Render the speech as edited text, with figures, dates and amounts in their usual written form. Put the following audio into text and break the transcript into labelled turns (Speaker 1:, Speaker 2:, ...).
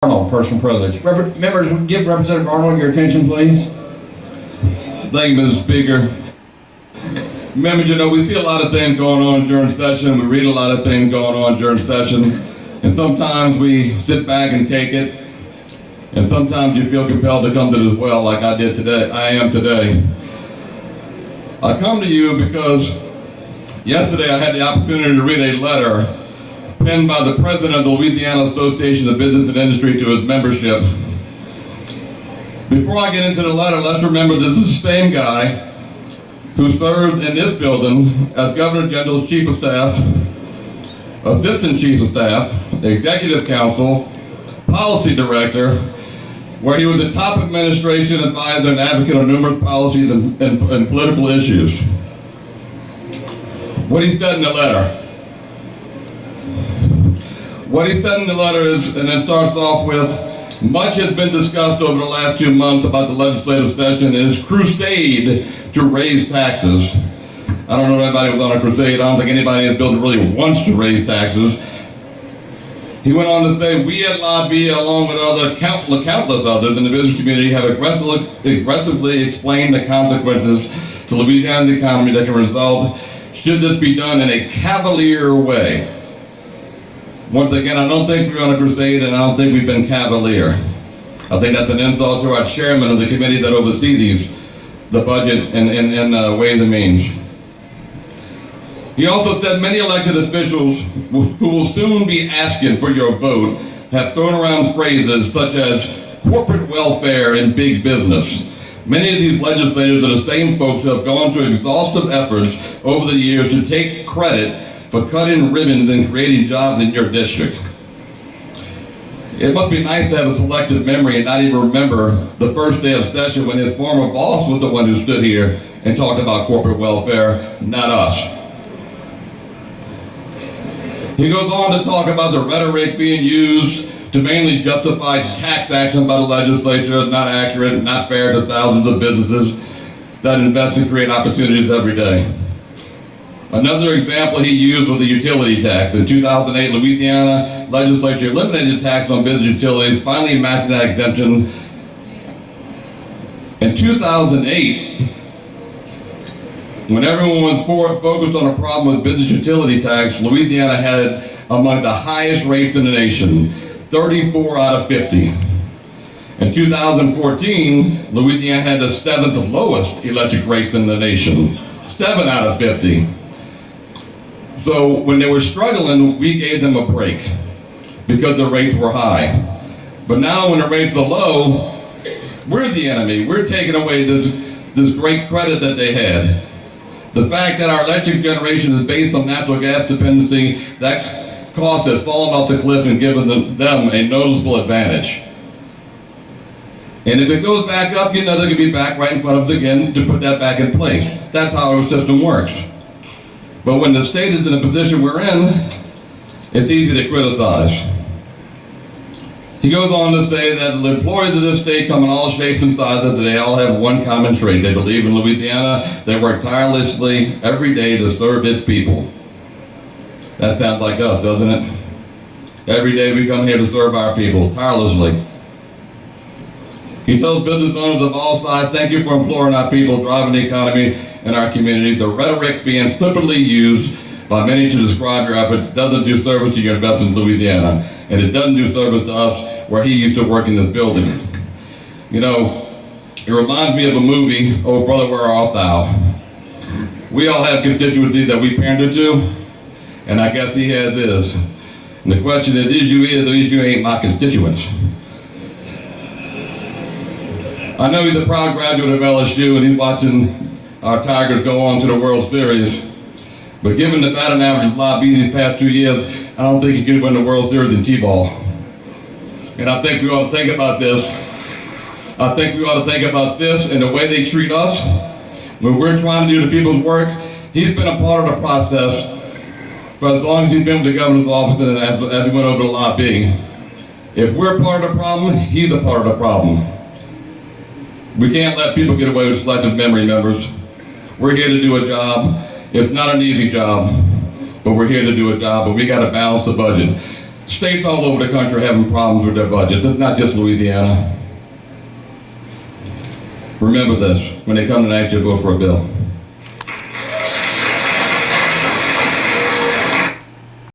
Speaker 1: Arnold, person privilege. Members, give Representative Arnold your attention, please.
Speaker 2: Thank you, Mr. Speaker. Members, we see a lot of things going on during session. We read a lot of things going on during session. And sometimes we sit back and take it. And sometimes you feel compelled to come to this well, like I did today. I am today. I come to you because yesterday I had the opportunity to read a letter penned by the president of the Louisiana Association of Business and Industry to his membership. Before I get into the letter, let's remember this is the same guy who served in this building as Governor Jindal's Chief of Staff, Assistant Chief of Staff, Executive Counsel, Policy Director, where he was a top administration advisor and advocate on numerous policies and political issues. What he said in the letter. What he said in the letter is, and it starts off with, much has been discussed over the last 2 months about the legislative session and its crusade to raise taxes. I don't know if anybody was on a crusade. I don't think anybody in this building really wants to raise taxes. He went on to say, we at LABI, along with countless others in the business community, have aggressively explained the consequences to Louisiana's economy that can result should this be done in a cavalier way. Once again, I don't think we're on a crusade, and I don't think we've been cavalier. I think that's an insult to our chairman of the committee that oversees the budget and Ways and Means. He also said many elected officials who will soon be asking for your vote have thrown around phrases such as corporate welfare and big business. Many of these legislators are the same folks who have gone to exhaustive efforts over the years to take credit for cutting ribbons and creating jobs in your district. It must be nice to have a selective memory and not even remember the first day of session when his former boss was the one who stood here and talked about corporate welfare, not us. He goes on to talk about the rhetoric being used to mainly justify tax action by the legislature as not accurate, not fair to thousands of businesses that invest and create opportunities every day. Another example he used was the utility tax. In 2008, Louisiana legislature eliminated the tax on business utilities, finally enacting that exemption. In 2008, when everyone was focused on a problem with business utility tax, Louisiana had among the highest rates in the nation, 34 out of 50. In 2014, Louisiana had the 7th lowest electric rates in the nation, 7 out of 50. So when they were struggling, we gave them a break because the rates were high. But now when the rates are low, we're the enemy. We're taking away this great credit that they had. The fact that our electric generation is based on natural gas dependency, that cost has fallen off the cliff and given them a noticeable advantage. And if it goes back up, they're going to be back right in front of us again to put that back in place. That's how our system works. But when the state is in the position we're in, it's easy to criticize. He goes on to say that the employees of this state come in all shapes and sizes, they all have one common trait. They believe in Louisiana. They work tirelessly every day to serve its people. That sounds like us, doesn't it? Every day we come here to serve our people, tirelessly. He tells business owners of all sides, thank you for employing our people, driving the economy in our communities. The rhetoric being flippantly used by many to describe your effort doesn't do service to your investments in Louisiana, and it doesn't do service to us where he used to work in this building. It reminds me of a movie, Oh Brother, Where Art Thou? We all have constituencies that we pander to, and I guess he has his. And the question is you ain't my constituents. I know he's a proud graduate of LSU and he's watching our Tigers go on to the World Series. But given the batting average of LABI these past 2 years, I don't think he could win the World Series in T-ball. And I think we ought to think about this. I think we ought to think about this and the way they treat us. When we're trying to do the people's work, he's been a part of the process for as long as he's been with the governor's office and as he went over to LABI. If we're part of the problem, he's a part of the problem. We can't let people get away with selective memory, members. We're here to do a job. It's not an easy job, but we're here to do a job, but we got to balance the budget. States all over the country are having problems with their budgets. It's not just Louisiana. Remember this when they come and ask you to vote for a bill.